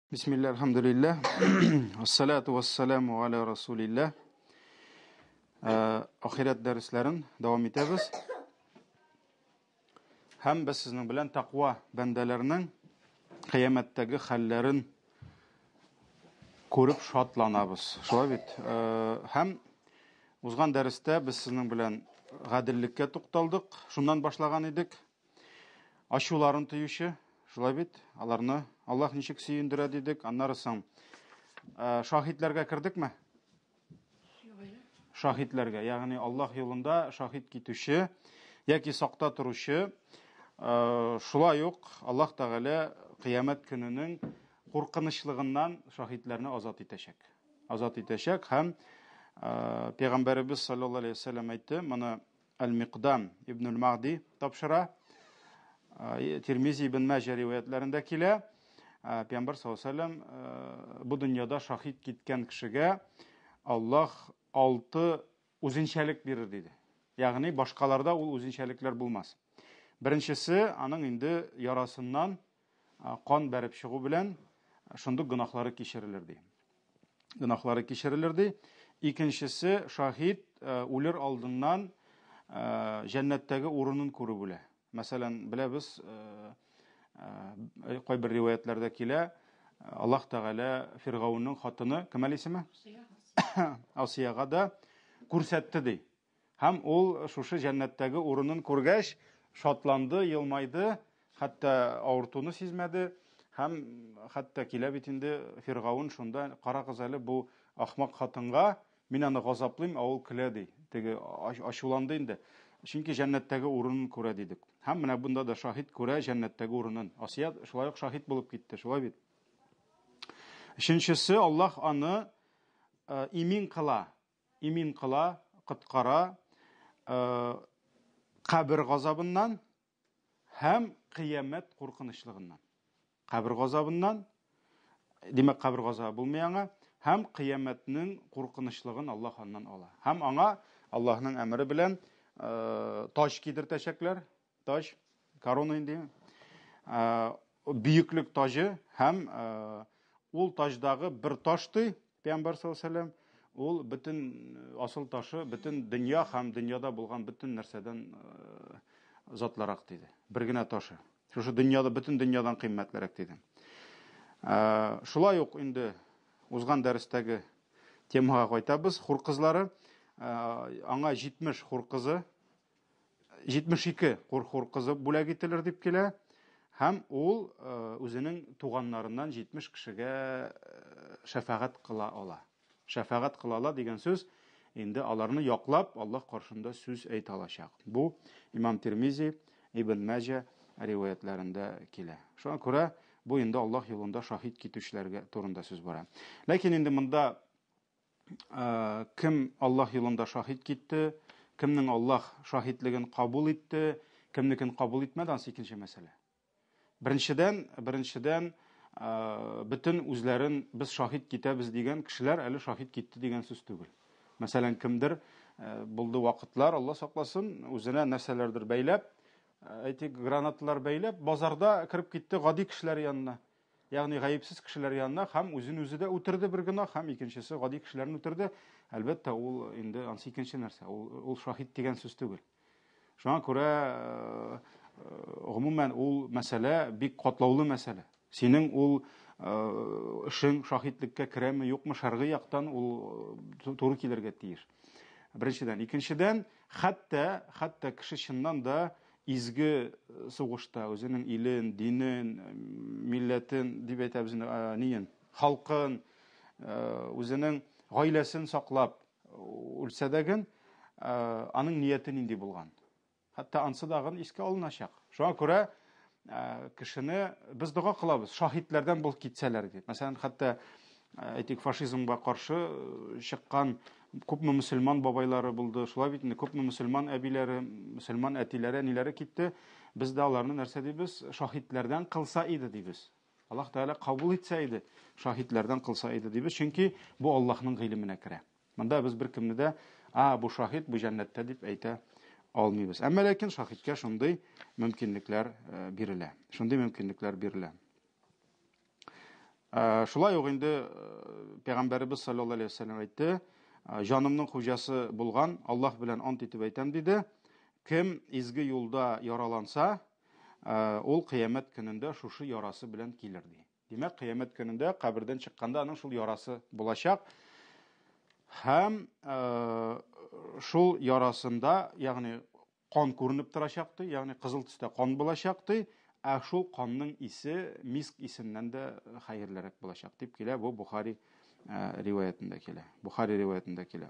Bismillah, alhamdulillah. Assalatu wassalamu ala rasulillah. Ahiret derslerin devam etemiz. Hem biz sizin bilen takva bendelerinin kıyametteki hallerin ko'rib şatlanabız. Şola bit. Hem uzgan derste biz sizin bilen gadillikке to'xtaldık. Şundan başlagan edik. Aşuların tüyüşü. Şola bit. Alarını Allah nişik süyündüre dedik. Anlarısın. Şahitlerge kirdik mi? Şahitlerge. Yani Allah yolunda şahit gitüşü. Яки сакта туручы, шулай ук Аллаһ Тәгалә кыямәт көненең куркынычлыгыннан шаһитләрне азат итәчәк. Азат итәчәк һәм Пәйгамбәрбез саллаллаһу алейһи ва сәллям әйтте, моны Ал-Миқдам ибн Ал-Мағди тапшыра. Тирмизи ибн Маҗа риваятләрендә килә. Пәйгамбәр саллаллаһу алейһи ва сәллям бу дөньяда шаһит киткән кешегә Аллаһ 6 үзенчәлек бирер диде. Ягъни башкаларда ул үзенчәлекләр булмас. Беренчесе, аның инде ярасыннан кан бәреп чыгу белән шундый гынахлары кичерелер ди. Гынахлары кичерелер ди. Икенчесе, шаһид үлер алдыннан җәннәттәге урынын күрү белә. Мәсәлән, беләбез, кайбер риваятләрдә килә, Аллаһ Тәгалә Фиргауның хатыны, кем исеме? Асияга да күрсәтте ди. Һәм ул шушы җәннәттәге урынын күргәч, шатланды, елмайды, хәтта авыртуны сизмәде, һәм хәтта килә бит инде Фиргаун шунда, карагыз әле бу ахмак хатынга, мин аны газаплыйм, ул көлә ди. Теге ачуланды инде. Чөнки җәннәттәге урынын күрә дидек. Һәм менә бунда да шаһид күрә җәннәттәге урынын. Асия шулай ук шаһид булып китте, шулай бит. Өченчесе, Аллаһ аны имин кыла, кыткара, кабер газабыннан һәм кыямәт куркынычлыгыннан. Кабер газабыннан, димәк, кабер газабы булмый аңа, һәм кыямәтнең куркынычлыгын Аллаһ аннан ала. Һәм аңа Аллаһның әмере белән таҗ кидертәчәкләр, таҗ, корона инде, бөеклек таҗы, һәм ул таҗдагы бер ташты, Пәйгамбәр саллаллаһу алейһи ва сәллям, ул бөтен асыл ташы, бөтен дөнья һәм дөньяда булган бөтен нәрсәдән затларак диде. Бер генә ташы. Шушы дөньяда, бөтен дөньядан кыйммәтлерәк диде. Шулай ук инде узган дәрестәге темага кайтабыз. Хур кызлары, аңа 70 хур кызы, 72 хур кызы бүләк ителер дип килә. Һәм ул үзенең туганнарыннан 70 кешегә шәфәгать кыла ала. Шәфәгать кылала дигән сүз инде аларны яклап Аллаһ каршында сүз әйтә алачак. Бу Имам Тирмизи, Ибн Маҗа риваятләрендә килә. Шуңа күрә бу инде Аллаһ юлында шаһид китүчеләргә турында сүз бара. Ләкин инде монда кем Аллаһ юлында шаһид китте, кемнең Аллаһ шаһидлеген кабул итте, кемнекен кабул итмәде, анысы икенче мәсьәлә. Беренчедән бөтен үзләрен без шаһид китәбез дигән кешеләр әле шаһид китте дигән сүз түгел. Мәсәлән, кемдер булды вакытлар, Алла сакласын, үзенә нәрсәләрдер бәйләп, әйтик, гранаталар бәйләп, базарда кирип китте гади кешеләр янына. Ягъни гаепсез кешеләр янына, һәм үзен үзе дә үтерде бер гына, һәм икенчесе гади кешеләрне үтерде. Әлбәттә, ул инде ансы икенче нәрсә. Ул шаһид дигән сүз түгел. Шуңа күрә гомумән ул мәсьәлә бик катлаулы мәсьәлә. Синең ул эшең шаһидлеккә керәме, юкмы, шәргый яктан ул туры килергә тиеш. Беренчедән, икенчедән, хәтта кеше чыннан да изге сугышта үзенең илен, динен, милләтен, дип әйтәбез, ниен, халкын, үзенең гаиләсен саклап үлсә дәген, аның нияте нинди булган. Хәтта ансы дагын искә алыначак. Шуңа күрә кешене без дуга кылабыз, шаһидләрдән бул китсәләр дип. Мәсәлән, хәтта әйтик, фашизмга каршы чыккан күпме мөселман бабайлары булды, шулай бит инде күпме мөселман әбиләре, мөселман әтиләре, ниләре китте. Без дә аларны нәрсә дибез? Шаһидләрдән кылса иде дибез. Аллаһ Тәгалә кабул итсә иде, шаһидләрдән кылса иде дибез, чөнки бу Аллаһның гыйлеменә керә. Монда без бер кемне дә, бу шаһид, бу җәннәттә дип әйтә алмыйбыз. Әмма ләкин шаһидкә шундый мөмкинлекләр бирелә. Шулай ук инде Пәйгамбәрбез саллаллаһу алейхи ва саллям әйтте, җанымның хуҗасы булган Аллаһ белән ант итеп әйтәм диде, кем изге юлда яраланса, ул кыямәт көнендә шушы ярасы белән килер ди. Димәк, кыямәт көнендә кабердән чыкканда аның шул ярасы булачак. Һәм шул ярасында, ягъни кан күренеп торачак ди, ягъни кызыл төстә кан булачак ди. Шул канның исе миск исеннән дә хәерлерәк булачак дип килә, бу Бухари риваятендә килә. Бухари риваятендә килә.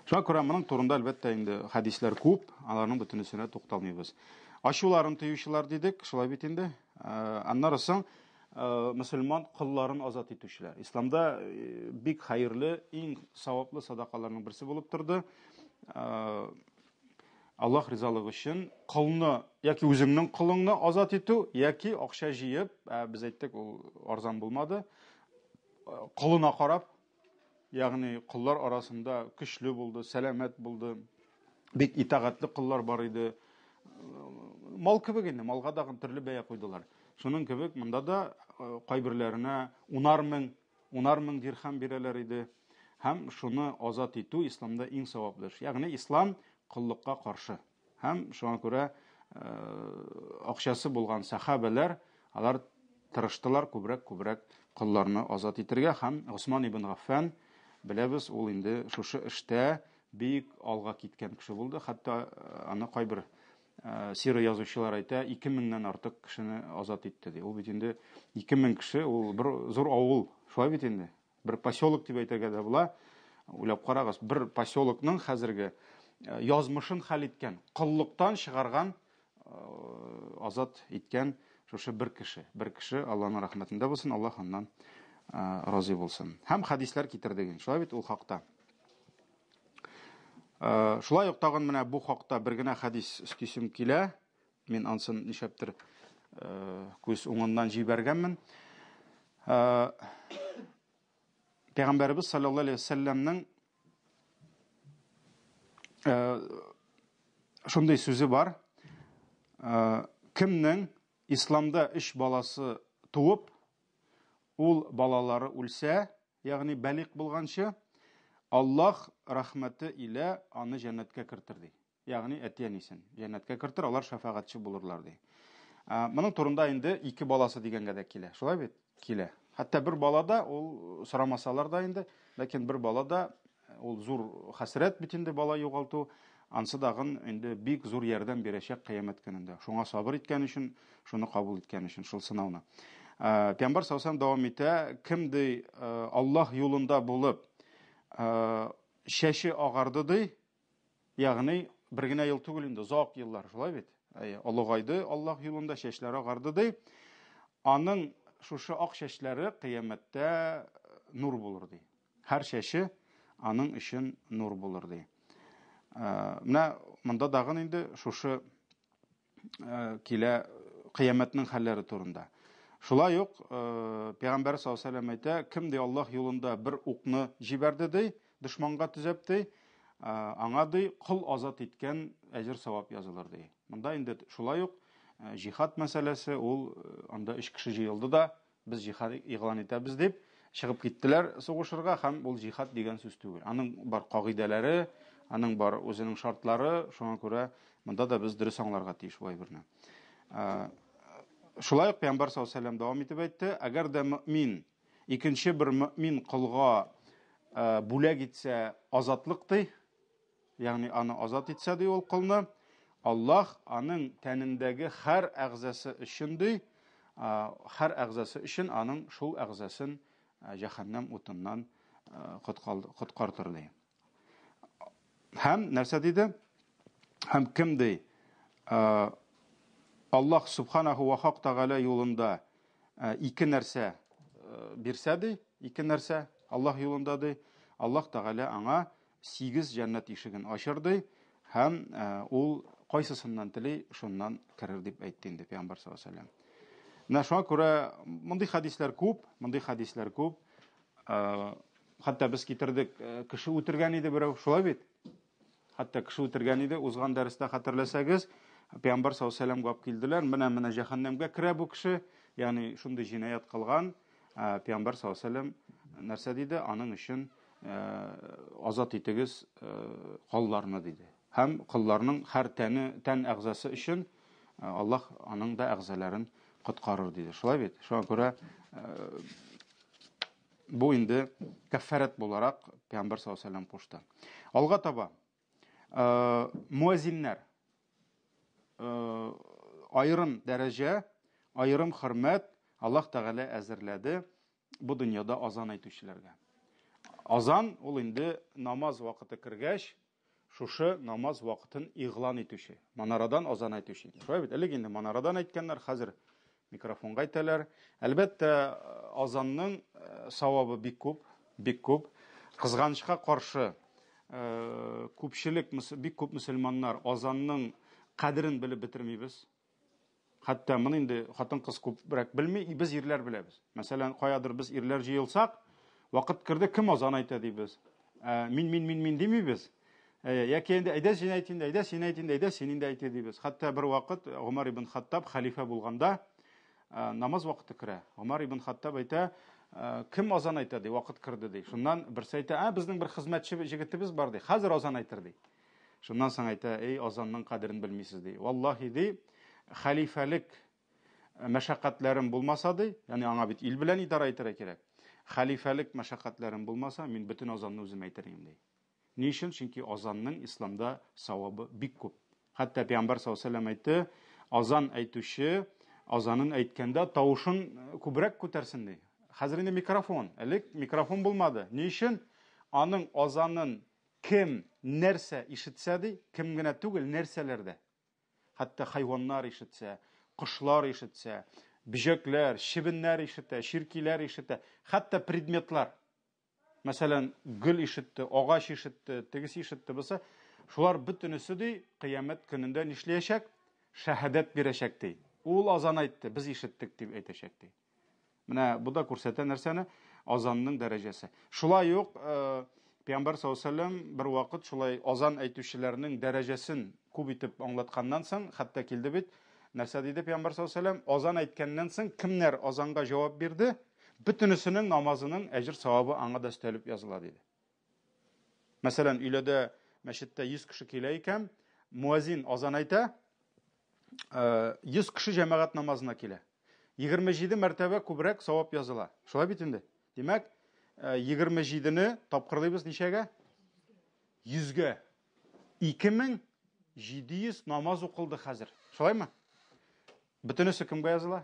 Шуңа күрә моның турында әлбәттә инде хәдисләр күп, аларның бөтенесенә тукталмыйбыз. Ачуларын тыючылар дидек, шулай бит инде. Аннары соң мөселман кылларын азат итүчеләр. Исламда бик хәерле, иң саваплы садакаларның берсе булып торды. Аллаһ ризалыгы өчен кылны яки үзеңнең кылыңны азат итү, яки акча җыеп, без әйттек, ул арзан булмады. Кылына карап, ягъни кыллар арасында көчле булды, сәламәт булды, бик итагатьле кыллар бар иде. Мал кебек инде, малга да төрле бәя куйдылар. Шуның кебек монда да кайберләренә 10,000 дирхам бирәләр иде. Һәм шуны азат итү исламда иң саваплы эш. Ягъни ислам кыллыкка каршы. Һәм шуңа күрә акчасы булган сахабалар, алар тырыштылар күбрәк кылларны азат итәргә. Һәм Усман ибн Гаффан, беләбез, ул инде шушы эштә бик алга киткән кеше булды. Хәтта аны кайбер сира язучылар әйтә, 2000-нән артык кешене азат итте ди. Ул бит инде 2000 кеше, ул бер зур авыл, шулай бит инде. Бер поселок дип әйтергә дә була. Уйлап карагыз, бер поселокның хәзерге язмышын хәл иткән, кыллыктан чыгарган, азат иткән шушы бер кеше, Аллаһның рәхмәтендә булсын, Аллаһ аннан разый булсын. Һәм хәдисләр китердеген, шулай бит ул хакта. Шулай ук тагын менә бу хакта бер генә хәдис өстисем килә. Мин ансын нишәптер күз уңыннан җибәргәнмен. Пәйгамбәрбез саллаллаһу алейхи ва саллямның шундый сүзе бар. Кемнең исламда 3 баласы туып, ул балалары үлсә, ягъни бәлиг булганчы, Аллаһ рәхмәте илә аны җәннәткә кертер ди. Ягъни әти-әнисен җәннәткә кертер, алар шафагатьче булырлар ди. Моның турында инде 2 баласы дигәнгә дә килә. Шулай бит? Килә. Хәтта бер балада ул сорамасалар да инде, ләкин бер балада ул зур хәсрәт бит инде бала югалту, ансы дагын инде бик зур ярдәм бирәчәк кыямәт көнендә. Шуңа сабыр иткән өчен, шуны кабул иткән өчен, шул сынауны. Пәйгамбәр саллаллаһу дәвам итә, кемдей Аллаһ юлында булып, шәше агарды ди, ягъни бер генә ел түгел инде, озак еллар, шулай бит. Аллаһайды Аллаһ юлында шәшләре агарды ди. Аның шушы ак шәшләре кыямәттә нур булыр ди. Һәр шәше аның өчен нур булыр ди. Менә монда дагы инде шушы килә кыямәтнең хәлләре турында. Шулай ук Пәйгамбәр саллаллаһу алейхи ва саллям әйтә, кемдә Аллаһ юлында бер укны җибәрде ди, дошманга төзәп ди, аңа ди кыл азат иткән әҗр савап язылыр ди. Монда инде шулай ук җихад мәсьәләсе, ул анда 3 кеше җыелды да, без җихад игълан итәбез дип чыгып киттеләр сугышырга, һәм ул җихад дигән сүз түгел. Аның бар кагыйдәләре, аның бар үзенең шартлары, шуңа күрә монда да без дөрес аңларга тиеш бу әйберне. Шулай ук Пәйгамбәр саллаллаһу алейхи ва саллям дәвам итеп әйтте, әгәр дә мөмин икенче бер мөмин кылга бүләк итсә азатлык ди, ягъни аны азат итсә ди ул кылны, Аллаһ аның тәнендәге һәр әгъзасы өчен ди, һәр әгъзасы өчен аның шул әгъзасын җәһәннәм утыннан коткартыр ди. Һәм нәрсә диде? Һәм кем ди Аллаһ субханаһу ва тәгалә юлында 2 нәрсә бирсә ди, 2 нәрсә Аллаһ юлында ди, Аллаһ тәгалә аңа 8 җәннәт ишеген ачыр ди, һәм ул кайсысыннан тели, шуннан керер дип әйтте инде Пәйгамбәр саллаллаһу алейхи ва саллям. Менә шуңа күрә мондый хәдисләр күп. Хәтта без китердек, кеше үтергән иде берәү, шулай бит? Хәтта кеше үтергән иде, узган дәрестә хәтерләсәгез, Пәйгамбәр саллаллаһу алейхи ва саллямга алып килделәр, менә җәһәннәмгә керә бу кеше, ягъни шундый җинаят кылган, Пәйгамбәр саллаллаһу алейһи ва сәллям нәрсә диде? Аның өчен азат итегез кылларны диде. Һәм кылларның һәр тән әгъзасы өчен Аллаһ аның да әгъзаларын коткарыр диде. Шулай бит? Шуңа күрә бу инде каффарат буларак Пәйгамбәр саллаллаһу алейһи ва сәллям кушты. Алга таба муазиннар айрым дәрәҗә, айрым хөрмәт Аллаһ Тәгалә әзерләде бу дөньяда азан әйтүчеләргә. Азан ул инде намаз вакыты кергәч, шушы намаз вакытын игълан итүче. Манарадан азан әйтүче. Шулай бит? Элек инде манарадан әйткәннәр, хәзер микрофонга әйтәләр. Әлбәттә, азанның савабы бик күп, бик күп. Кызганычка каршы, күпчелек, бик күп мөселманнар азанның кадерен белеп бетермибез. Хәтта моны инде хатын-кыз күбрәк белми, без ирләр беләбез. Мәсәлән, каядыр без ирләр җыелсак, вакыт керде, кем азан әйтә дибез. Мин димибез. Яки инде әйдә син әйт инде, әйдә син әйт инде, әйдә син инде әйт дибез. Хәтта бер вакыт Умар ибн Хаттаб халифа булганда намаз вакыты керә. Умар ибн Хаттаб әйтә, кем азан әйтә ди, вакыт керде ди. Шуннан берсе әйтә, безнең бер хезмәтче җегетебез бар ди, хәзер азан әйтер ди. Шуннан соң әйтә, ей азанның кадерен белмисез ди. Валлаһи ди, халифалык мәшәкатьләрем булмаса ди, ягъни аңа бит ил белән идара итәргә кирәк. Халифалык мәшәкатьләрем булмаса, мин бөтен азанны үзем әйтер идем ди. Ни өчен? Чөнки азанның исламда савабы бик күп. Хәтта Пәйгамбәр саллаллаһу алейһи ва сәллям әйтте, азан әйтүче азанын әйткәндә тавышын күбрәк күтәрсен ди. Хәзер инде микрофон, элек микрофон булмады. Ни өчен? Аның азанын кем нәрсә ишетсә ди, кем генә түгел, нәрсәләрдә. Хәтта хайваннар ишетсә, кошлар ишетсә, бижәкләр, чебеннәр ишетә, ширкиләр ишетә, хәтта предметлар. Мәсәлән, гөл ишетте, агач ишетте, тегесе ишетте булса, шулар бөтенесе ди кыямәт көнендә нишләячәк? Шәһадәт бирәчәк ди. Ул азан әйтте, без ишеттек дип әйтәчәк ди. Менә бу да күрсәтә нәрсәне? Азанның дәрәҗәсе. Шулай ук Пәйгамбәр саллаллаһу алейһи ва сәллям бер вакыт шулай азан әйтүчеләрнең дәрәҗәсен күп итеп аңлатканнан соң, хәтта килде бит, нәрсә диде Пәйгамбәр саллаллаһу алейһи ва сәллям? Азан әйткәннән соң кемнәр азанга җавап бирде? Бөтенесенең намазының әҗр савабы аңа да өстәлеп языла диде. Мәсәлән, өйләдә мәчеттә 100 кеше килә икән, муазин азан әйтә, 100 кеше җәмәгать намазына килә. 27 мәртәбә күбрәк савап языла. Шулай бит инде. Димәк, 27-не тапкырлыйбыз ничәгә? 100-гә. 2700 намаз укылды хәзер. Шулаймы? Бөтенесе кемгә языла?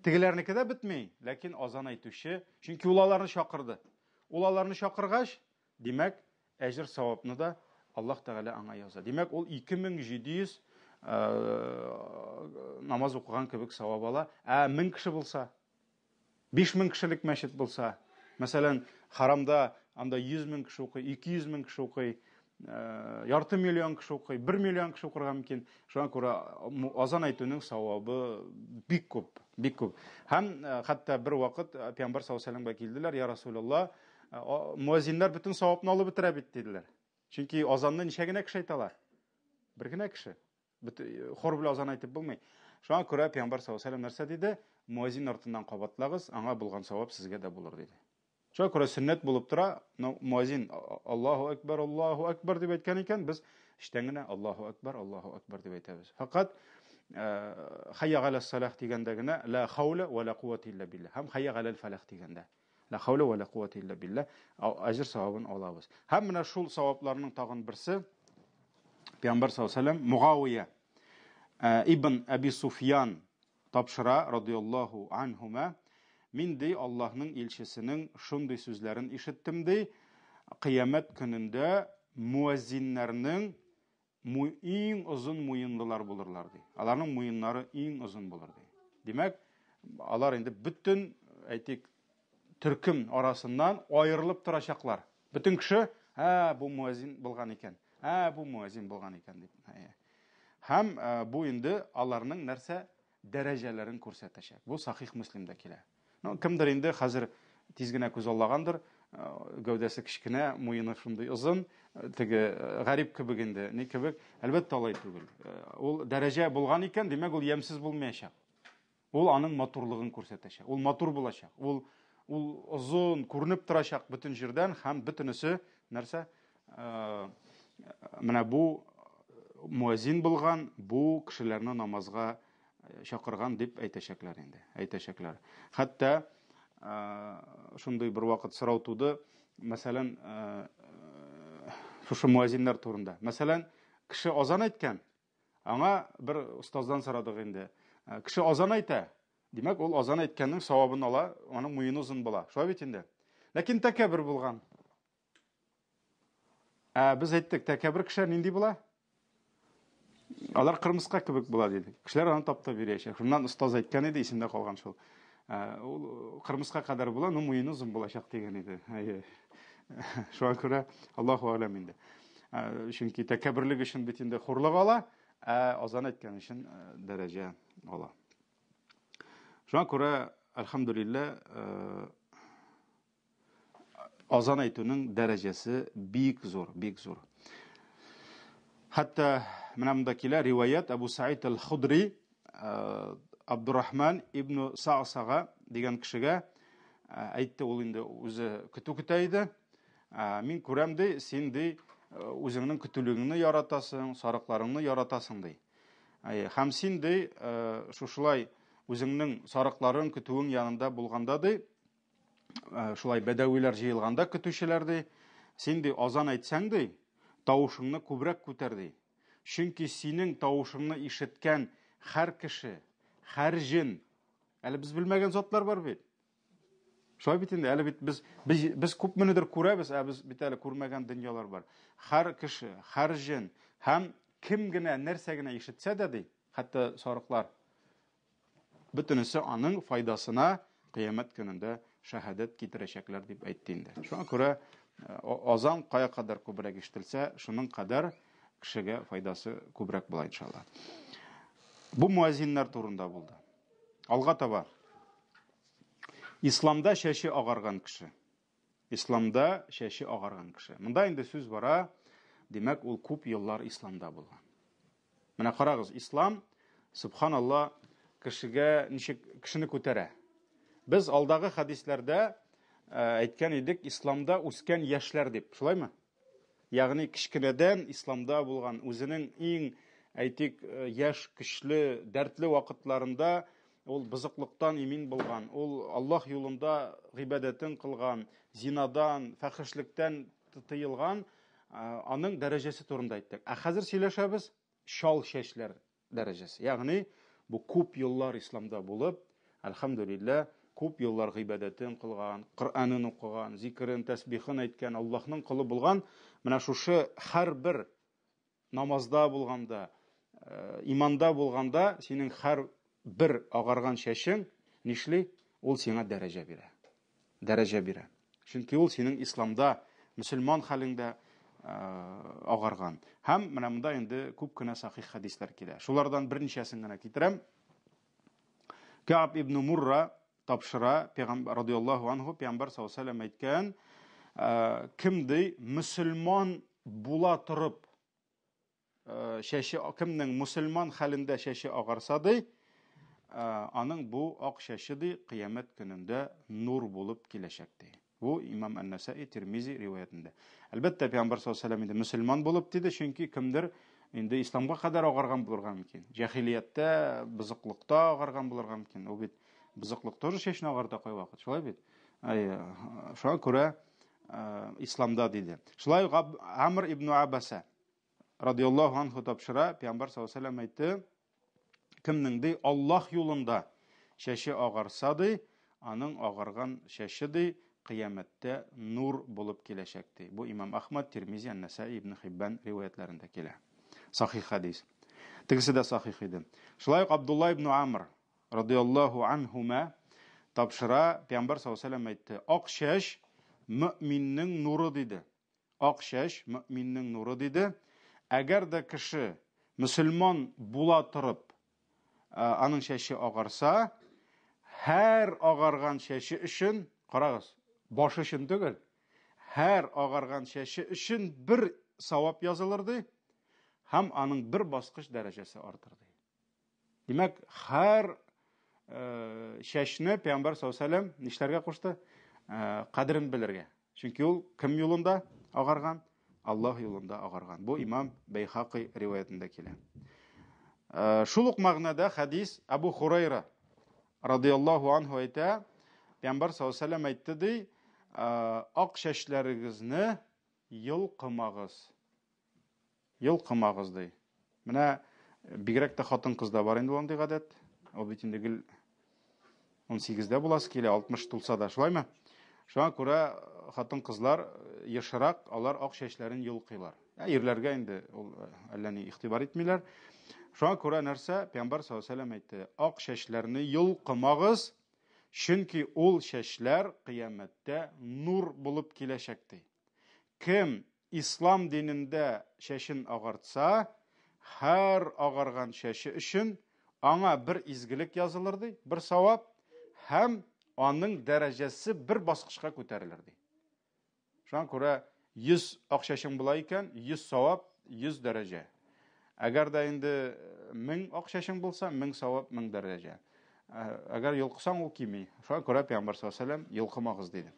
Тегеләрнеке дә бетмәй, ләкин азан әйтүче, чөнки ул аларны чакырды. Ул аларны чакыргач, димәк, әҗр савапны да Аллаһ Тәгалә аңа яза. Димәк, ул 2700 намаз укыган кебек савап ала. 1000 кеше булса, 5000 кешелек мәчет булса, мәсәлән, харамда анда 100 мең кеше укый, 200 мең кеше укый, ярты миллион кеше укый, 1 миллион кеше укырга мөмкин. Шуңа күрә азан әйтүнең савабы бик күп, бик күп. Һәм хәтта бер вакыт Пәйгамбәр саллаллаһу алейһи ва сәллямга килделәр, я Расулуллаһ, муазиннар бөтен савапны алып бетерә бит диделәр. Чөнки азанны ничә генә кеше әйтәләр? Бер генә кеше. Хор белән азан әйтеп булмый. Шуңа күрә Пәйгамбәр саллаллаһу алейһи ва сәллям нәрсә диде? Муазин артыннан кабатлагыз, аңа булган савап сезгә дә булыр диде. Шуңа күрә сөннәт булып тора, муазин Аллаһу акбар дип әйткән икән, без иштән генә Аллаһу акбар дип әйтәбез. Фақат хайя галас салах дигәндә генә ла хаула ва ла куввата илля билlah. Һәм хайя галал фалах дигәндә ла хаула ва ла куввата илля билlah әҗр савабын алабыз. Һәм менә шул савапларның тагын берсе Пәйгамбәр саллаллаһу алейһи ва сәллям Муавия ибн Аби Суфьян тапшыра радиллаһу анһума, мин ди Аллаһның илчесенең шундый сүзләрен ишеттем ди, кыямәт көнендә муазиннәрнең иң озын муенлылар булырлар ди. Аларның муеннары иң озын булыр ди. Димәк, алар инде бөтен әйтик төркем арасыннан аерылып торачаклар. Бөтен кеше, бу муазин булган икән. Бу муазин булган икән дип. Һәм бу инде аларның нәрсә дәрәҗәләрен күрсәтәчәк. Бу Сахих Муслимда килә. Кемдер инде хәзер тиз генә күз аллагандыр, гәүдәсе кичкенә, муены шундый озын, теге гарип кебек инде, ни кебек, әлбәттә алай түгел. Ул дәрәҗә булган икән, димәк ул ямсыз булмаячак. ул аның матурлыгын күрсәтәчәк. Ул матур булачак. Ул озын күренеп торачак бөтен җирдән һәм бөтенесе нәрсә? Менә бу муазин булган, бу кешеләрне намазга чакырган дип әйтәчәкләр инде. Әйтәчәкләр. Хәтта шундый бер вакыт сорау туды, мәсәлән, шушы муазиннар турында. Мәсәлән, кеше азан әйткән, аңа бер устаздан сорадык инде. Кеше азан әйтә, димәк, ул азан әйткәннең савабын ала, аның муены озын була. Шулай бит инде. Ләкин тәкәббер булган. Без әйттек, тәкәббер кеше нинди була? Алар кырмыска кебек була диде. Кешеләр аны таптап йөрәчәк. Шуннан устаз әйткән иде, исендә калган шул. Ул кырмыска кадәр була, ну муены озын булачак дигән иде. Шуңа күрә Аллаһу а'лам инде. Чөнки тәкәбберлек өчен бит инде хурлык ала, азан әйткән өчен дәрәҗә ала. Шуңа күрә, әлхәмдүлилләh, азан әйтүнең дәрәҗәсе бик зур, бик зур. Хәтта менә монда килә риваят Абу Саид аль-Худри Абдуррахман ибн Саъсага дигән кешегә әйтте, ул инде үзе көтә иде. Мин күрәм ди, син ди үзеңнең көтүлегеңне яратасың, сарыкларыңны яратасың ди. Һәм син ди шушылай үзеңнең сарыкларың көтүең янында булганда ди, шулай бәдәвиләр җыелганда көтүчеләр ди, син ди азан әйтсәң ди, тавышыңны күбрәк күтәр ди. Чөнки синең тавышыңны ишеткән һәр кеше, һәр җен, әле без белмәгән затлар бар бит. Шулай бит инде, әле бит без күпмедер күрәбез, без бит әле күрмәгән дөньялар бар. Һәр кеше, һәр җен һәм кем генә нәрсә генә ишетсә дә ди, хәтта сарыклар, бөтенесе аның файдасына кыямәт көнендә шәһадәт китерәчәкләр дип әйтте инде. Шуңа күрә азан кая кадәр күбрәк ишетелсә, шуның кадәр кешегә файдасы күбрәк була иншалла. Бу муазиннар турында булды. Алга таба. Исламда шәше агарган кеше. Исламда шәше агарган кеше. Монда инде сүз бара, димәк, ул күп еллар исламда булган. Менә карагыз, ислам, субханалла, кешегә ничек кешене күтәрә. Без алдагы хадисләрдә әйткән идек, исламда үскән яшьләр дип. Шулаймы? Ягъни кичкенәдән исламда булган, үзенең иң әйтик яшь, көчле, дәртле вакытларында ул бызыклыктан имин булган, ул Аллаһ юлында гыйбадәтен кылган, зинадан, фахишлектән тыелган, аның дәрәҗәсе турында әйттек. Хәзер сөйләшәбез шал чәчләр дәрәҗәсе. Ягъни бу күп еллар исламда булып, әлхәмдүлилләh, күп еллар гыйбадәтен кылган, Коръәнен укыган, зикрен, тәсбихен әйткән, Аллаһның кулы булган, менә шушы һәрбер намазда булганда, иманда булганда, синең һәр бер агарган чәчең нишли, ул сиңа дәрәҗә бирә. Дәрәҗә бирә. Чөнки ул синең исламда, мөселман хәлеңдә агарган. Һәм менә монда инде күп кенә сахих хадислар килә. Шулардан берничәсен генә китерәм. Кәб ибн Мурра тапшыра, Пәйгамбәр радиллаһу анһу, Пәйгамбәр саллаллаһу алейһи ва сәллям әйткән, кемди мөселман була торып, чәче кемнең мөселман хәлендә чәче агарса ди, аның бу ак чәче ди кыямәт көнендә нур булып киләчәк ди. Бу Имам Ан-Насаи Тирмизи риваятында. Әлбәттә Пәйгамбәр саллаллаһу алейһи ва сәллям мөселман булып диде, чөнки кемдер инде исламга кадәр агарган булырга мөмкин. Җаһилияттә, бызыклыкта агарган булырга мөмкин. Ул бит бызыклык тоже чәчне агарда кай вакыт, шулай бит. Шуңа күрә исламда диде. Шулай Амр ибн Абаса радиллаһу анһу тапшыра, Пәйгамбәр саллаллаһу алейһи ва сәллям әйтте, кемнең ди Аллаһ юлында чәче агарса ди, аның агарган чәче ди кыямәттә нур булып киләчәк ди. Бу Имам Ахмад, Тирмизи, Ан-Насаи, Ибн Хиббан риваятларында килә. Сахих хадис. Тегесе дә сахих иде. Шулай ук Абдулла ибн Амр радиллаһу анһума тапшыра, Пәйгамбәр саллаллаһу алейһи ва сәллям әйтте, ак чәч мөэминнең нуры диде. Ак чәч мөэминнең нуры диде. Әгәр дә кеше мөселман була торып, аның чәче агарса, һәр агарган чәче өчен, карагыз, башы өчен түгел, һәр агарган чәче өчен бер савап язылыр ди, һәм аның бер баскыч дәрәҗәсе артыр ди. Димәк, һәр шәшне Пәйгамбер саллаллаху алейхи ва саллям нишләргә кушты? Кадерен белергә. Чөнки ул кем юлында агарган? Аллаһ юлында агарган. Бу имам Байхақи риваятында килә. Шул ук мәгънәдә хадис Абу Хурайра радиллаһу анһу әйтә, Пәйгамбер саллаллаху алейхи ва саллям әйтте ди, ак шәшләрегезне йолкымагыз. Йолкымагыз ди. Менә бигрәк тә хатын-кызда бар инде андый гадәт. Ул бит инде гел 18-дә буласы килә, 60 тулса да, шулаймы? Шуңа күрә хатын-кызлар ешрак, алар ак шәчләрен йолкыйлар. Ирләргә инде ул әллә ни игътибар итмиләр. Шуңа күрә нәрсә? Пәйгамбер саллаллаһу алейхи ва саллям әйтте: ак шәчләрне йолкымагыз, чөнки ул шәчләр кыямәттә нур булып киләчәк ди. Кем ислам динендә шәшен агартса, һәр агарган шәше өчен аңа бер изгелек язылыр ди, бер савап, һәм аның дәрәҗәсе бер баскычка күтәрелер ди. Шуңа күрә 100 ак шәшең була икән, 100 савап, 100 дәрәҗә. Әгәр дә инде 1000 ак шәшең булса, 1000 савап, 1000 дәрәҗә. Әгәр йолкысаң, ул кими. Шуңа күрә Пәйгамбер саллаллаһу алейхи ва саллям йолкымагыз диде.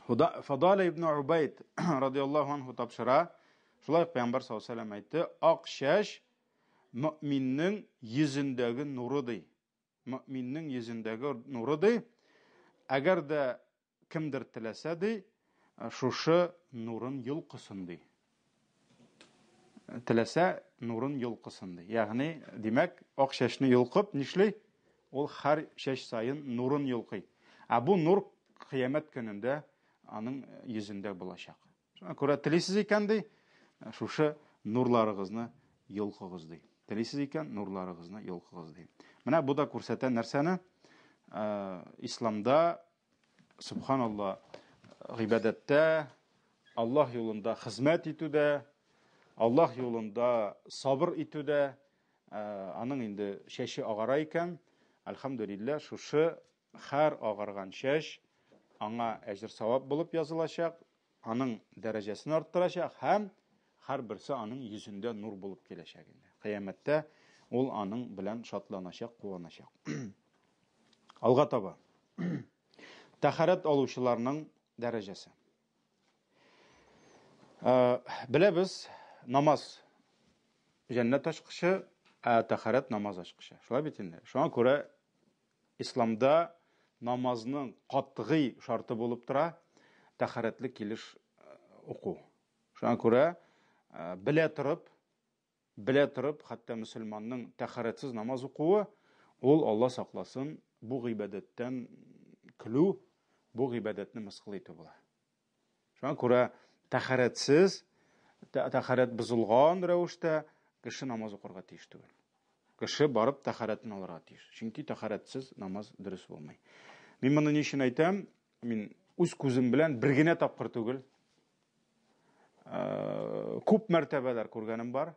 Фадала ибн Убайд радиллаһу анһу тапшыра, шулай Пәйгамбер саллаллаһу алейхи ва саллям әйтте: ак шәш мөминнең йөзендәге нуры ди. Мөминнең йөзендәге нуры ди. Әгәр дә кемдер теләсә ди, шушы нурын йолкысын ди. Теләсә нурын йолкысын ди. Ягъни, димәк, ак шәшне йолкып, нишли? Ул һәр шәш сайын нурын йолкый. Бу нур кыямәт көнендә аның йөзендә булачак. Шуңа күрә телисез икән ди, шушы нурларыгызны йолкыгыз ди. Телисез икән, нурларыгызны йолкыгыз ди. Менә бу да күрсәтә нәрсәне? Исламда, субханаллах, гыйбадәттә, Аллаһ юлында хезмәт итүдә, Аллаһ юлында сабыр итүдә, аның инде шәше агара икән, әлхәмдүлилләh, шушы һәр агарган шәш аңа әҗр савап булып язылачак, аның дәрәҗәсен арттырачак, һәм һәр берсе аның йөзендә нур булып киләчәк инде. Кыямәттә ул аның белән шатланачак, куаначак. Алга таба. Тәһарәт алучыларның дәрәҗәсе. Беләбез, намаз җәннәт ачкычы, тәһарәт намаз ачкычы. Шулай бит инде. Шуңа күрә исламда намазның катгый шарты булып тора тәһарәтле килеш уку. Шуңа күрә белә торып, хәтта мөселманның тәһарәтсез намаз укуы, ул Алла сакласын, бу гыйбадәттән көлү, бу гыйбадәтне мыскыл итү була. Шуңа күрә тәһарәтсез, тәһарәт бозылган рәвештә кеше намаз укырга тиеш түгел. Кеше барып тәһарәтен алырга тиеш. Чөнки тәһарәтсез намаз дөрес булмый. Мин моны ни өчен әйтәм? Мин үз күзем белән бер генә тапкыр түгел, күп мәртәбәләр күргәнем бар.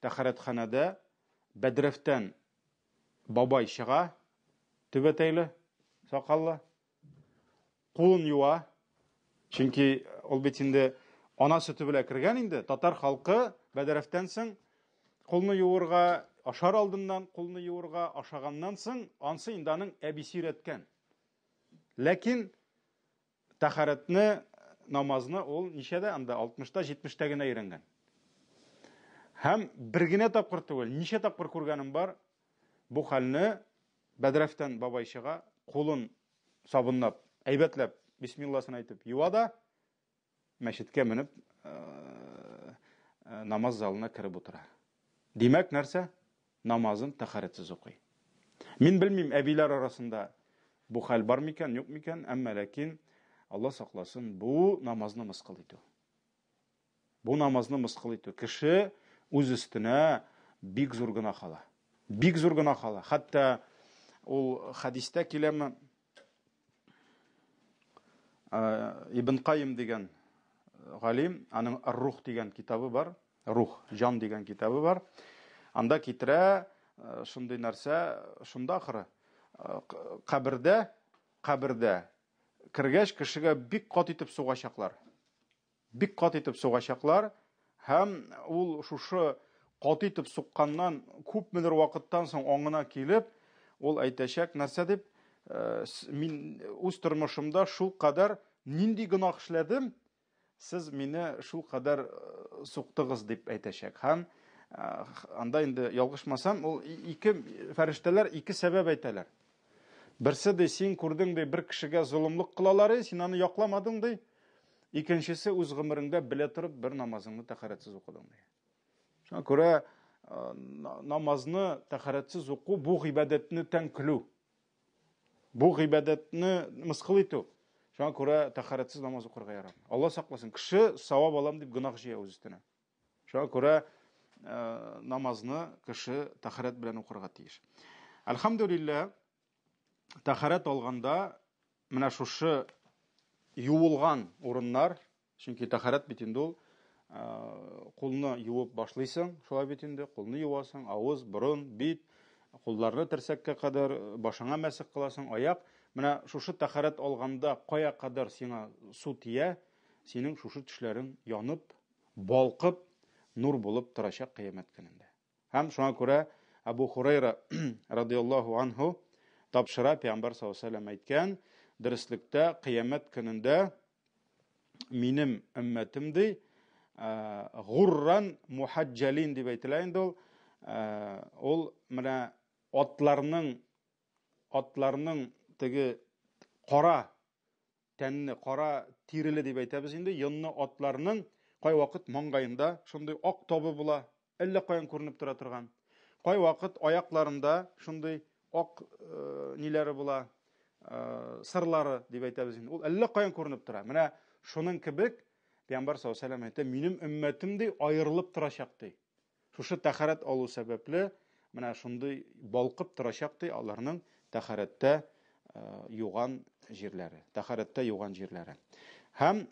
Тәһарәтханәдә бәдрәфтән бабай чыга, төбәтәйле, сакаллы, кулын юа. Чөнки ул бит инде ана сөте белән кергән инде. Татар халкы бәдрәфтән соң кулны юырга, ашар алдыннан кулны юырга, ашаганнан соң ансы инде аның әбисе өйрәткән. Ләкин тәһарәтне, намазны ул ничәдә? Анда 60-та, 70-тә генә өйрәнгән. Һәм бер генә тапкыр түгел, ничә тапкыр күргәнем бар. Бу хәлне бәдрәфтән бабай чыга, кулын сабынлап, әйбәтләп, бисмилласын әйтеп юа да, мәчеткә менеп, намаз залына кереп утыра. Димәк, нәрсә? Намазын тәһарәтсез укый. Мин белмим, әбиләр арасында бу хәл бар микән, юк микән, әмма ләкин Алла сакласын, бу намазны мыскыл итү. Бу намазны мыскыл итү. Кеше үз өстенә бик зур гынах ала. Бик зур гынах ала. Хәтта ул хадистә киләме, Ибн Кайым дигән галим, аның Ар-Рух дигән китабы бар. Рух, җан дигән китабы бар. Анда китерә шундый нәрсә, шунда ахыры кабердә кергәч кешегә бик кат итеп сугачаклар. Бик кат итеп сугачаклар, һәм ул шушы кат итеп сукканнан күпмедер вакыттан соң аңына килеп, ул әйтәчәк нәрсә дип, мин үз тормышымда шул кадәр нинди гөнаһ эшләдем, сез мине шул кадәр суктыгыз дип әйтәчәк. Һәм анда инде ялгышмасам, ул ике фәрештәләр ике сәбәп әйтәләр. Берсе ди, син күрдең ди, бер кешегә золымлык кылалар, син аны якламадың ди. Икенчесе, үз гомереңдә белә торып бер намазыңны тәһарәтсез укыдың ди. Шуңа күрә намазны тәһарәтсез уку бу гыйбадәтне тәнкилү. Бу гыйбадәтне мыскыл итү. Шуңа күрә тәһарәтсез намаз укырга ярамый. Алла сакласын, кеше савап алам дип гөнаһ җыя үз өстенә. Шуңа күрә намазны кеше тәһарәт белән укырга тиеш. Әлхәмдүлилләh, тәһарәт алганда менә шушы юылган урыннар, чөнки тәһарәт бит инде ул кулны юып башлыйсың, шулай бит инде, кулны юасың, авыз, борын, бит, кулларны терсәккә кадәр, башыңа мәсех кыласың, аяк. Менә шушы тәһарәт алганда кая кадәр сиңа су тия, синең шушы тешләрең янып, балкып, нур булып торачак кыямәт көнендә. Һәм шуңа күрә Абу Хурайра радиллаһу анһу тапшыра, Пәйгамбәр саллаллаһу алейһи ва сәллям әйткән, дөрестлектә кыямәт көнендә минем өммәтем ди, гурран мухаджалин дип әйтелә инде ул. Ул менә атларның теге кара тәнне, кара тиреле дип әйтәбез инде, йонны атларның кай вакыт маңгаенда шундый ак табы була, әллә каян күренеп тора торган. Кай вакыт аякларында шундый ак ниләре була, сырлары дип әйтәбез инде. Ул әллә каян күренеп тора. Менә шуның кебек Пәйгамбәр саллаллаһу алейһи ва сәллям әйтә, минем өммәтем ди аерылып торачак ди. Шушы тәһарәт алу сәбәпле менә шундый балкып торачак ди аларның тәһарәттә юган җирләре. Тәһарәттә юган җирләре. Һәм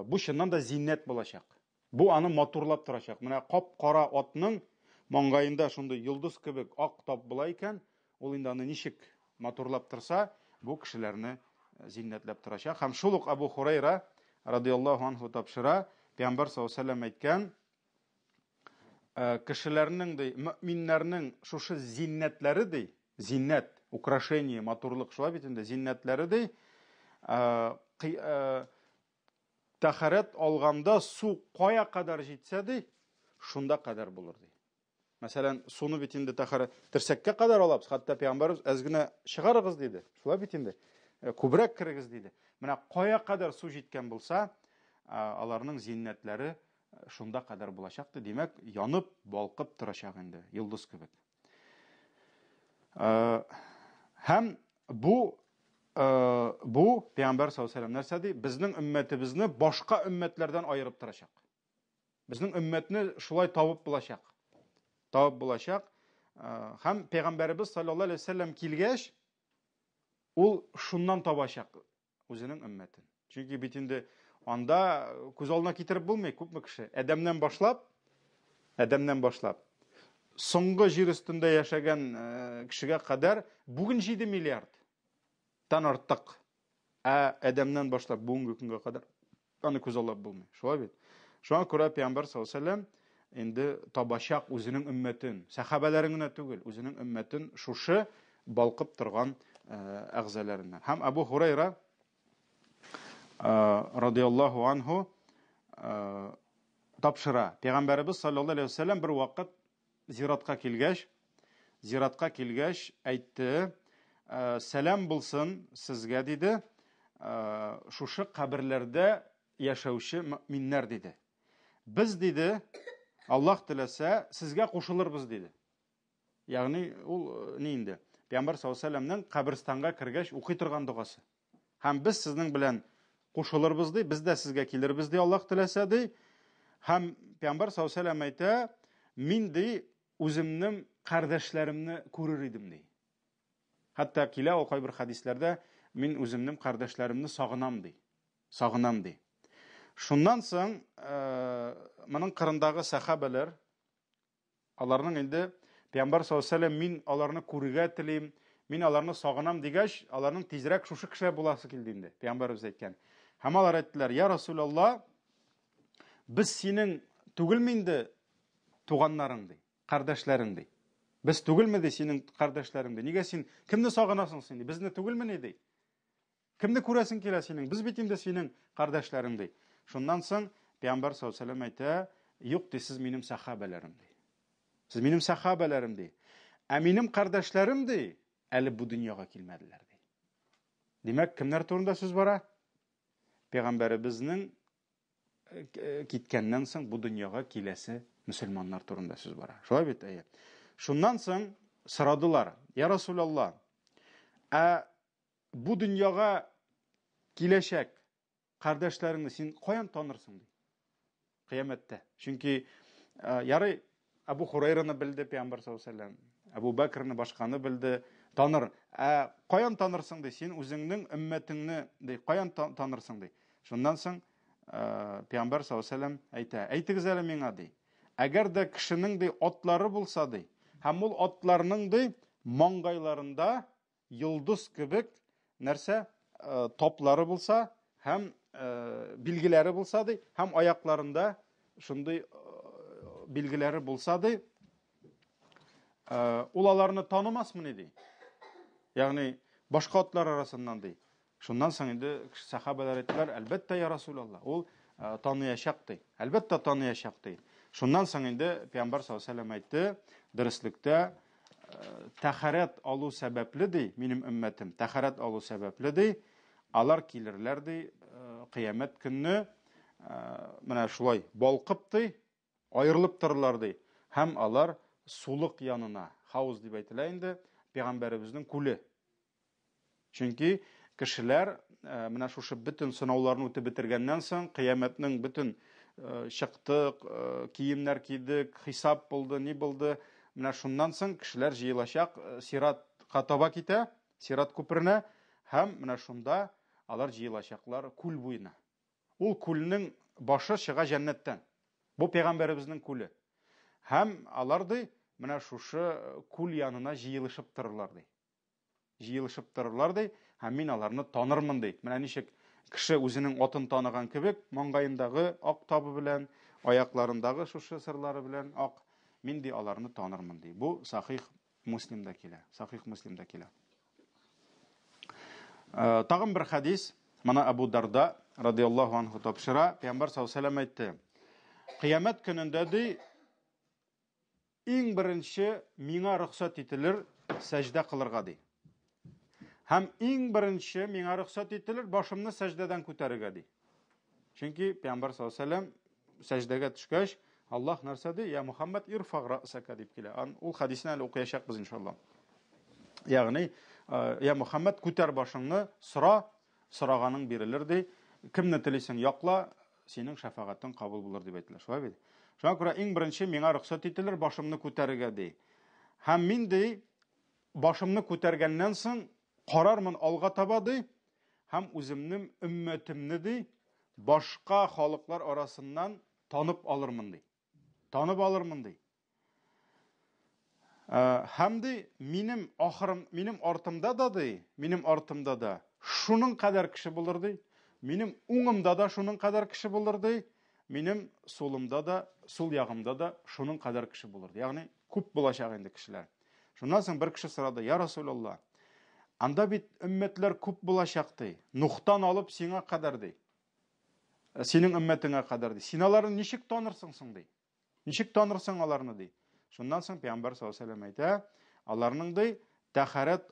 бу чыннан да зиннәт булачак. Бу аны матурлап торачак. Менә кап-кара атның маңгаенда шундый йолдыз кебек ак тап була икән, ул инде аны ничек матурлап торса, бу кешеләрне зиннәтләп торачак. Һәм шул ук Абу Хурайра радиллаһу анһу тапшыра, Пәйгамбәр саллаллаһу алейһи ва сәллям әйткән, кешеләрнең ди, мөэминнәрнең шушы зиннәтләре ди, зиннәт, украшение, матурлык, шулай бит инде, зиннәтләре ди, тәһарәт алганда су кая кадәр җитсә ди, шунда кадәр булыр ди. Мәсәлән, суны бит инде тәһарәт терсәккә кадәр алабыз, хәтта Пәйгамбәрбез әзгенә чыгарыгыз диде. Шулай бит инде. Күбрәк кирегез диде. Менә кая кадәр су җиткән булса, аларның зиннәтләре шунда кадәр булачак ди. Димәк, янып, балкып торачак инде, йолдыз кебек. Һәм бу Пәйгамбәр саллаллаһу алейһи ва сәллям нәрсә ди? Безнең өммәтебезне башка өммәтләрдән аерып торачак. Безнең өммәтне шулай табып булачак. Һәм Пәйгамбәрбез саллаллаһу алейһи ва сәллям килгәч, ул шуннан табачак үзенең өммәтен. Чөнки бит инде анда күз алдына китереп булмый күпме кеше. Адәмнән башлап соңгы җир өстендә яшәгән кешегә кадәр бүген 7 миллиардтан артык. Адәмнән башлап бүгенге көнгә кадәр аны күз алдына булмый. Шулай бит. Шуңа күрә Пәйгамбәр саллаллаһу алейһи ва сәллям инде табачак үзенең өммәтен, сахабаларын гына түгел, үзенең өммәтен шушы балкып торган әгъзаларына. Һәм Абу Хурайра радиллаһу анһу тапшыра. Пәйгамбәрбез саллаллаһу алейһи ва сәллям бер вакыт зиратка килгәч әйтте, сәлам булсын сезгә диде, шушы каберләрдә яшәүче мөэминнәр диде. Без диде, Аллаһ теләсә, сезгә кушылырбыз диде. Ягъни ул ни инде? Пәйгамбәр саллаллаһу алейһи ва сәллямның каберстанга кергәч укый торган дугасы. Һәм без сезнең белән кушылырбыз ди, без дә сезгә килербез ди, Аллаһ теләсә ди. Һәм Пәйгамбәр саллаллаһу алейһи ва сәллям әйтә, мин ди үземнең кардәшләремне күрер идем ди. Хәтта килә ул кайбер хадисләрдә, мин үземнең кардәшләремне сагынам ди. Шуннан соң моның кырындагы сахабалар, аларның инде Пәйгамбәр саллаллаһу алейһи ва сәллям, мин аларны күрергә телим, мин аларны сагынам дигәч, аларның тизрәк шушы кеше буласы килде инде. Пәйгамбәрбез әйткән. Һәм алар әйттеләр, я Расулаллаһ, без синең түгелме инде туганнарың ди, кардәшләрең ди. Без түгелме ди синең кардәшләрең ди? Нигә син кемне сагынасың син ди? Безне түгелме ни ди? Кемне күрәсең килә синең? Без бит инде синең кардәшләрең ди. Шуннан соң Пәйгамбәр саллаллаһу алейһи ва сәллям әйтә, юк ди, сез минем сахабаларым ди. Сез минем сахабаларым ди. Ә минем кардәшләрем ди, әле бу дөньяга килмәделәр ди. Димәк, кемнәр турында сүз бара? Пәйгамбәребезнең киткәннән соң бу дөньяга киләсе мөселманнар турында сүз бара. Шулай бит, әйе. Шуннан соң сорадылар: "Я Расулаллах, ә бу дөньяга киләчәк кардәшләреңне син каян танырсың?" ди. Кыямәттә. Чөнки ярый, Абу Хурайраны белде Пәйгамбәр саллаллаһу алейһи ва сәллям, Абу Бәкрне башканы белде, таныр. Ә каян танырсың ди? Син үзеңнең өммәтеңне ди, каян танырсың ди? Шуннан соң Пәйгамбәр саллаллаһу алейһи ва сәллям әйтә: "Әйтегез әле миңа ди. Әгәр дә кешенең ди атлары булса ди, һәм ул атларның ди маңгайларында йолдыз кебек нәрсә топлары булса, һәм билгеләре булса ди, һәм аякларында шундый билгеләре булса ди, ул аларны танымасмыни ди. Ягъни башка атлар арасыннан ди. Шуннан соң инде сахабалар әйттеләр: "Әлбәттә, я Расулаллах, ул таныячак ди. Әлбәттә таныячак ди." Шуннан соң инде Пәйгамбәр саллаллаһу алейһи ва сәллям әйтте: "Дөрестлектә тәһарәт алу сәбәпле ди, минем өммәтем тәһарәт алу сәбәпле ди. Алар килерләр ди кыямәт көнне, менә шулай балкып ди, аерылып торырлар ди. Һәм алар сулык янына, хауз дип әйтелә инде, Пәйгамбәребезнең күле. Чөнки кешеләр менә шушы бөтен сынауларны үтеп бетергәннән соң, кыямәтнең бөтен чыктык, киемнәр кидек, хисап булды, ни булды. Менә шуннан соң кешеләр җыелачак Сиратка таба китә, Сират күперенә, һәм менә шунда алар җыелачаклар күл буена. Ул күлнең башы чыга җәннәттән. Бу Пәйгамбәребезнең күле. Һәм алар ди менә шушы күл янына җыелышып торырлар ди. Җыелышып торырлар ди, һәм мин аларны танырмын ди. Менә ничек кеше үзенең атын таныган кебек, маңгаендагы ак табы белән, аякларындагы шушы сырлары белән ак, мин ди аларны танырмын ди. Бу Сахих Муслимда килә. Сахих Муслимда килә. Тагын бер хадис, моны Абу Дарда радиллаһу анһу тапшыра. Пәйгамбәр саллаллаһу алейһи ва сәллям әйтте: "Кыямәт көнендә ди иң беренче миңа рөхсәт ителер сәҗдә кылырга ди. Һәм иң беренче миңа рөхсәт ителер башымны сәҗдәдән күтәрергә ди." Чөнки Пәйгамбәр саллаллаһу алейһи ва сәллям сәҗдәгә төшкәч, Аллаһ нәрсә ди? "Я Мухаммад ирфаг рәсәкә" дип килә. Ул хадисны әле укыячакбыз иншаллаһ. Ягъни, "Я Мухаммад, күтәр башыңны, сораганың бирелер" ди. Кемне телисең якла, синең шафагатың кабул булыр дип әйтелә. Шулай бит? Шуңа күрә иң беренче миңа рөхсәт ителер башымны күтәрергә ди. Һәм мин ди башымны күтәргәннән соң карармын алга таба ди, һәм үземнең өммәтемне ди башка халыклар арасыннан танып алырмын ди. Танып алырмын ди. Һәм ди минем артымда да шуның кадәр кеше булыр ди. Минем уңымда да шуның кадәр кеше булыр ди. Минем сулымда да, сул ягымда да шуның кадәр кеше булыр ди. Ягъни күп булачак инде кешеләр. Шуннан соң бер кеше сорады: "Я Расулаллах, анда бит өммәтләр күп булачак ди. Нухтан алып сиңа кадәр ди. Синең өммәтеңә кадәр ди. Син аларны ничек танырсың соң ди? Ничек танырсың аларны ди?" Шуннан соң Пәйгамбәр саллаллаһу алейһи ва сәллям әйтә: "Аларның ди тәһарәт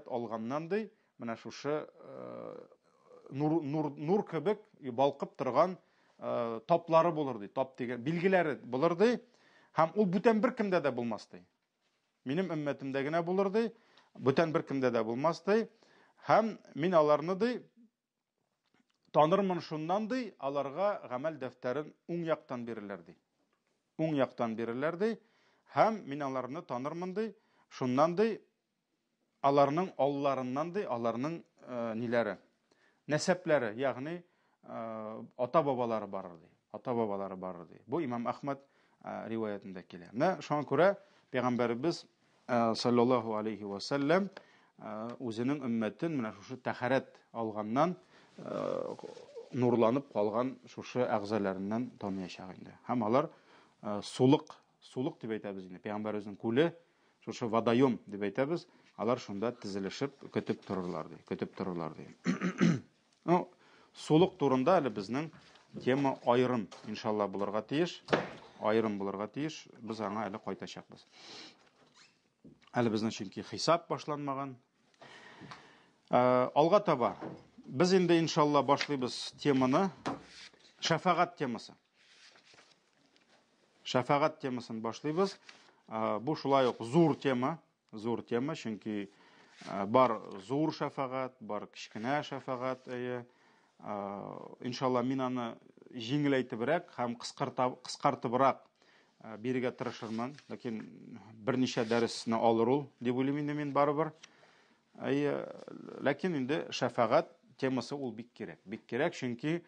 алганнан ди, менә шушы нур кебек балкып торган топлары булыр ди. Топ дигән билгеләре булыр ди. Һәм ул бүтән бер кемдә дә булмас ди. Минем өммәтемдә генә булыр ди, бүтән бер кемдә дә булмас ди. Һәм мин аларны ди танырмын шуннан ди, аларга гамәл дәфтәрен уң яктан бирерләр ди. Уң яктан бирерләр ди. Һәм мин аларны танырмын ди, шуннан ди аларның алларыннан ди, аларның ниләре, нәсәпләре, ягъни ата-бабалары барыр ди. Ата-бабалары барыр ди. Бу Имам Ахмад риваятында килә. Менә шуңа күрә Пәйгамбәрбез саллаллаһу алейһи ва сәллям үзенең өммәтен менә шушы тәһарәт алганнан нурланып калган шушы әгъзаларыннан таныячак инде. Һәм алар сулык сулык дип әйтәбез инде. Пәйгамбәребезнең күле, шушы водоем дип әйтәбез. Алар шунда тезелешеп көтеп торырлар ди. Ну, сулык турында әле безнең тема айрым, иншалла булырга тиеш. Айрым булырга тиеш. Без аңа әле кайтачакбыз. Әле безнең чөнки хисап башланмаган. Алга таба без инде иншалла башлыйбыз теманы. Шафагат темасы. Шафагат темасын башлыйбыз. Бу шулай ук зур тема, чөнки бар зур шафагат, бар кичкенә шафагат. Иншалла мин аны җиңеләйтебрәк һәм кыскартыбрак бирергә тырышырмын. Ләкин берничә дәресне алыр ул дип уйлыйм инде мин барыбер. Ләкин инде шафагат темасы ул бик кирәк. Бик кирәк, чөнки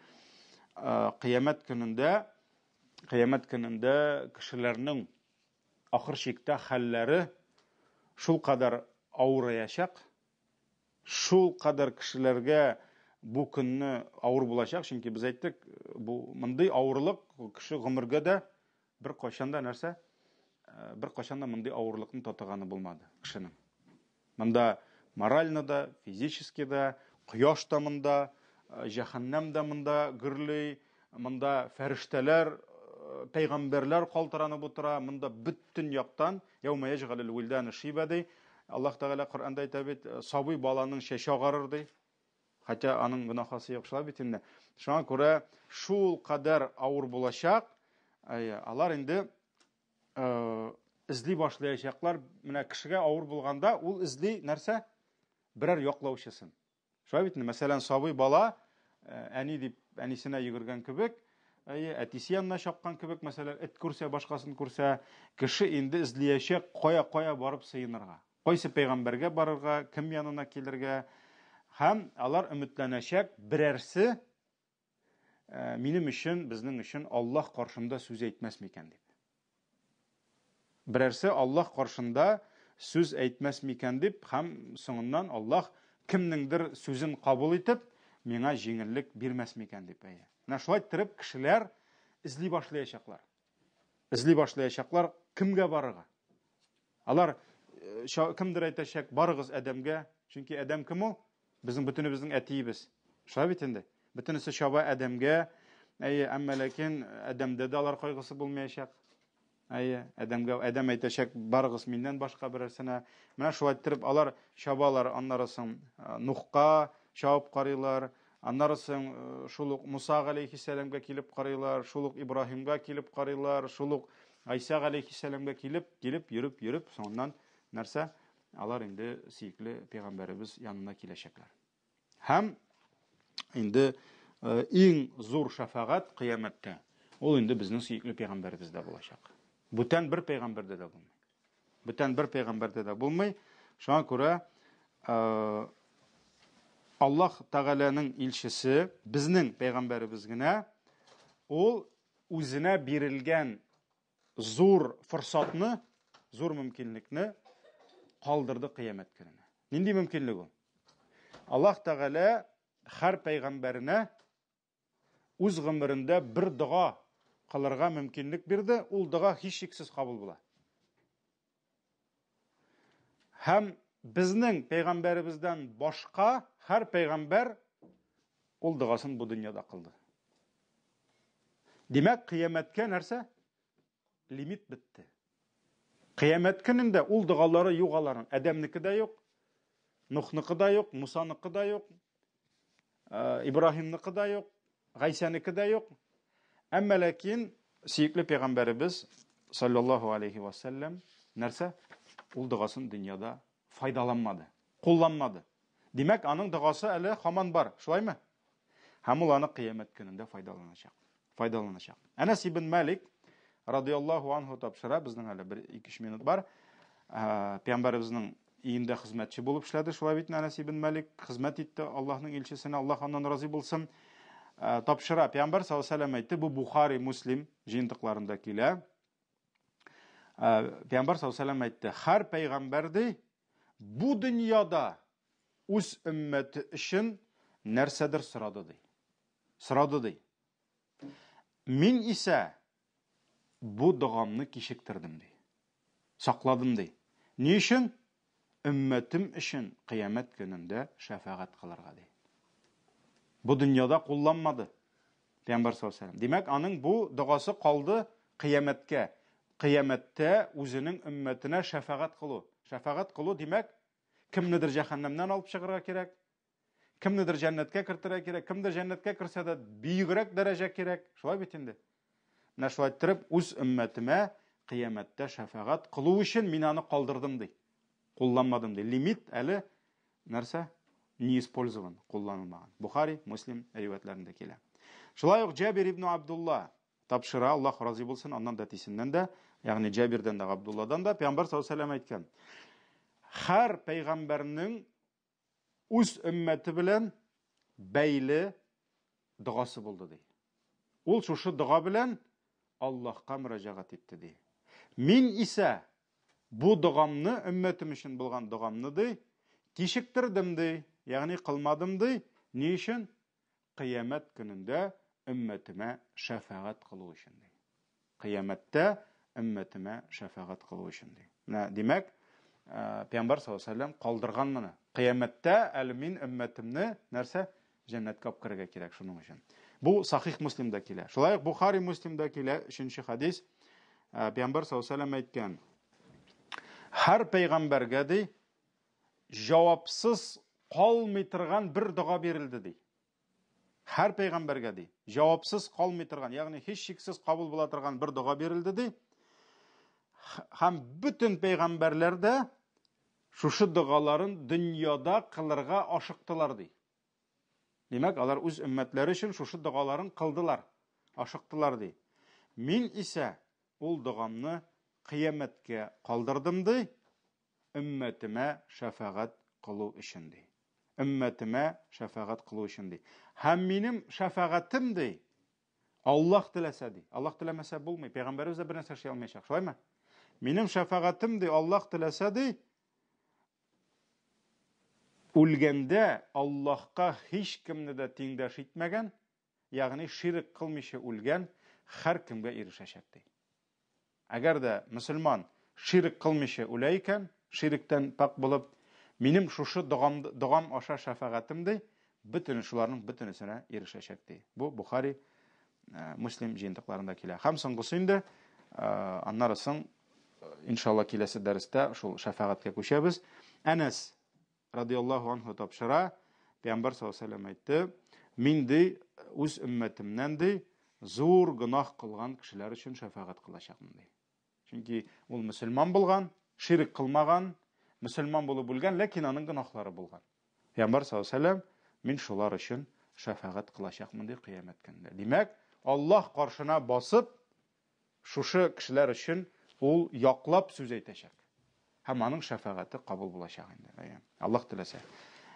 кыямәт көнендә кешеләрнең ахыр чиктә хәлләре шул кадәр авырыячак, шул кадәр кешеләргә бу көнне авыр булачак, чөнки без әйттек, бу мондый авырлык кеше гомергә дә бер кайчанда мондый авырлыкны татыганы булмады кешенең. Монда морально да, физически да, кояш та монда, җәһәннәм дә монда гөрлей, монда фәрештәләр, пәйгамбәрләр калтыранып утыра, монда бөтен яктан яума яҗгалул вилдан шибади. Аллаһ Тәгалә Коръәндә әйтә бит, сабый баланың чәче агарыр ди. Хәтта аның гынахасы юк шулай бит инде. Шуңа күрә шул кадәр авыр булачак, алар инде изли башлаячаклар. Менә кешегә авыр булганда ул изли нәрсә? Берәр яклаучысын. Шулай бит инде. Мәсәлән, сабый бала әни дип әнисенә йөгергән кебек, әтисе янына чапкан кебек, мәсәлән, эт күрсә, башкасын күрсә, кеше инде излиячак кая барып сыенырга. Кайсы пәйгамбәргә барырга, кем янына килергә, һәм алар өметләнәчәк берәрсе минем өчен, безнең өчен Аллаһ каршында сүз әйтмәс микән дип. Берәрсе Аллаһ каршында сүз әйтмәс микән дип, һәм соңыннан Аллаһ кемнеңдер сүзен кабул итеп, миңа җиңеллек бирмәс микән дип. Менә шулай итеп кешеләр изли башлаячаклар. Кемгә барырга? Алар кемдер әйтәчәк, барыгыз Адәмгә, чөнки Адәм кем ул? Безнең бөтенебезнең әтиебез. Шулай бит инде. Бөтенесе чаба Адәмгә, әмма ләкин Адәмдә дә алар кайгысы булмаячак. Адәм әйтәчәк, барыгыз миннән башка берәрсенә. Менә шулай итеп алар чабалар, аннарысын Нухка чабып карыйлар, аннарысын шулук Муса галейхиссәламгә килеп карыйлар, шулук Ибраһимгә килеп карыйлар, шулук Айса галейхиссәламгә килеп йөреп, соңыннан нәрсә? Алар инде сөйкле пәйгамбәребез янына киләчәкләр. Һәм инде иң зур шафагат кыямәттә. Ул инде безнең сөйкле пәйгамбәребездә булачак. Бүтән бер пәйгамбәрдә дә булмый. Шуңа күрә Аллаһ Тәгаләнең илчесе, безнең пәйгамбәребез генә, ул үзенә бирелгән зур форсатны, зур мөмкинлекне калдырды кыямәт көненә. Нинди мөмкинлек ул? Аллаһ Тәгалә һәр пәйгамбәренә үз гомерендә бер дуга кылырга мөмкинлек бирде, ул дуга һичшиксез кабул була. Һәм безнең пәйгамбәребездән башка һәр пәйгамбәр ул дугасын бу дөньяда кылды. Димәк, кыямәткә нәрсә? Лимит бетте. Кыямәт көнендә ул дугалары юк аларның. Адәмнеке дә юк, Нухныкы да юк, Мусаныкы да юк, Ибраһимныкы да юк, Гайсаныкы да юк. Әмма ләкин сөйкле пәйгамбәребез саллаллаһу алейхи ва саллям нәрсә? Ул дугасын дөньяда файдаланмады, кулланмады. Димәк, аның дугасы әле һаман бар, шулаймы? Һәм ул аны кыямәт көнендә файдаланачак. Анас ибн Малик радиллаһу анһу тапшыра, безнең әле 1-2 минут бар. Пәйгамбәребезнең иендә хезмәтче булып эшләде, шулай бит Анас ибн Малик хезмәт итте Аллаһның илчесенә, Аллаһ аннан разый булсын. Тапшыра. Пәйгамбәр саллаллаһу алейһи ва саллям әйтте, бу Бухари, Муслим җыентыкларында килә. Пәйгамбәр саллаллаһу алейһи ва саллям әйтте, һәр пәйгамбәрдә бу дөньяда үз өммәте өчен нәрсәдер сорады ди. Мин исә bu duamni kechiktirdim ди. Сақладым ди. Ни өчен? Ümmetim için kıyamet gününde şefaat kılırga ди. Bu dünyada kullanmadı. Peygamber sallallahu aleyhi ve sellem. Demek anın bu duası kaldı kıyametke. Kıyamette özünün ümmetine şefaat kılı. Şefaat kılı demek kimnidir cehennemden alıp çıkırga gerek? Kimnidir cennetke kirtirga gerek? Kimdir cennetke kirse de büyügrek derece gerek? Şolay bitindi. Mine şolay ettirip öz ümmetime kıyamette şefaat kılı için minanı kaldırdım ди. Kullanmadım ди. Limit әлі нәрсе? Не использован, kullanılmagan. Bukhari, Muslim rivayetlerinde kele. Şolay uq Cabir ibn Abdullah tapşıra Allah razı olsun ondan da tisinden de yani Cabir'den de Abdullah'dan da Peygamber sallallahu aleyhi ve sellem aytgan. Her peygamberinin öz ümmeti bilen beyli duası buldu ди. Ol şuşu dua bilen Allah'a müracaat etti ди. Min ise bu duamni ümmetim için bulgan duamni ди, kechiktirdim ди, yani kılmadım ди. Ne için? Kıyamet gününde ümmetime şefaat kılı için ди. Kıyamette ümmetime şefaat kılı için ди. Demek Peygamber sallallahu aleyhi ve sellem kaldırgan mını. Kıyamette elimin ümmetimni nerse cennetke alып kirge gerek şunun için. Bu Sahih Müslim'de kile. Şolay Bukhari Müslim'de kile 3. hadis Peygamber sallallahu aleyhi ve sellem aytgan. Her peygamberge ди javobsiz qolmay turgan bir duo berildi ди. Her peygamberge ди javobsiz qolmay turgan, ya'ni hech sheksiz qabul bo'la turgan bir duo berildi ди. Ham bütün peygamberler de şu duaların dünyada kılırga aşıktılar ди. Demek alar öz ümmetleri için şu duaların kıldılar, aşıktılar ди. Min ise ol duamni kıyametke kaldırdım ди, ümmetime şefaat kılı için ди. Ümmetime şefaat kılı için ди. Hem benim şefaatim ди. Allah dilese ди. Allah dilemese bulmuyor. Peygamberimiz de bir nesne şey almayacak. Şöyle mi? Benim şefaatim ди. Allah dilese ди. Ulgende Allah'a hiç kimni de tengdaş etmegen, yani şirk kılmışı ulgen her kimge erişecek ди. Eğer de Müslüman şirk kılmışı ulayken, şirkten pak bulup, benim şu doğam aşağı şefaatim ди, bütün şuların bütünesine erişecek ди. Bu Bukhari, Müslim jeyintiklarında kile. Hem soňgusynda anlarysın inşallah kilesi derste şu şefaatke köşebiz. Enes radıyallahu anhu tapşıra Peygamber sallallahu aleyhi ve sellem aytdı. Min ди öz ümmetimden ди zor günah kılgan kişiler için şefaat kılacakmın ди. Çünkü ol Müslüman bulgan, şirk kılmagan, Müslüman bulup bulgan, lekin onun günahları bulgan. Peygamber sallallahu aleyhi ve sellem min şular için şefaat kılacakmın ди kıyamet gününde. Demek Allah karşına basıp şu kişiler için ol yaklap söz aytacak. Hem onun şefaati kabul bulacak. Allah dilese.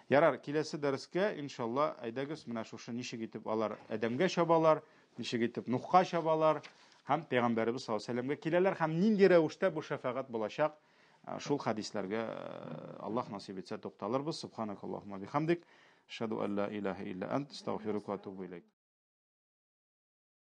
Yarar kilesi derske inşallah aydagız mına şu nişe gitip alar Edemge şabalar, nişe gitip Nuh'a şabalar, hem Peygamberimiz sallallahu aleyhi ve sellem'ge kileler hem nindi revişte bu şefaat bulacak. Şul hadislerge Allah nasip etse toxtalırбыз. Subhanakallahumma bihamdik. Eşhedü en la ilahe illa ent. Estağfiruke ve etûbü ileyk.